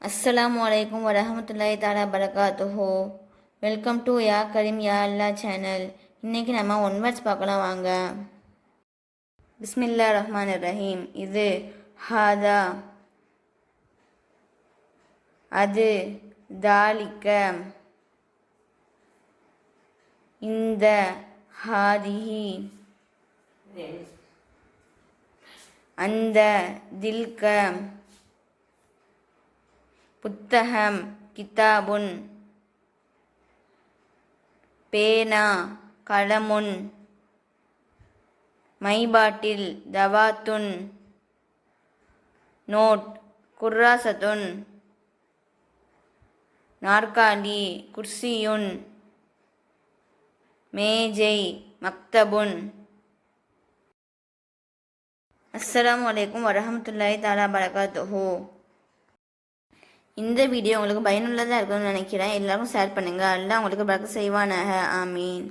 அஸ்ஸலாமு அலைக்கும் வரஹமத்துல்லாஹி தஆலா பரகாத்துஹு. வெல்கம் டு யா கரீம் யா அல்லா சேனல். இன்றைக்கி நம்ம ஒன் வேர்ட்ஸ் பார்க்கலாம் வாங்க. பிஸ்மில்லா ரஹ்மான் ரஹீம். இது ஹாதா, அது, தாலிக்க, இந்த, ஹாதிஹி, அந்த, தில்க, புத்தகம், கிதாபுன், பேனா, கலமுன், மைபாட்டில், தவாத்துன், நோட், குர்ராசத்துன், நாற்காலி, குர்சியுன், மேஜை, மக்தபுன். அஸ்ஸலாமு அலைக்கும் வரஹமத்துல்லாஹி தஆலா பரகாத்துஹு. இந்த வீடியோ உங்களுக்கு பயனுள்ளதாக இருக்கும்னு நினைக்கிறேன். எல்லாருக்கும் ஷேர் பண்ணுங்கள். அல்லாஹ் உங்களுக்கு பரக்கத் செய்வானாக. ஆமீன்.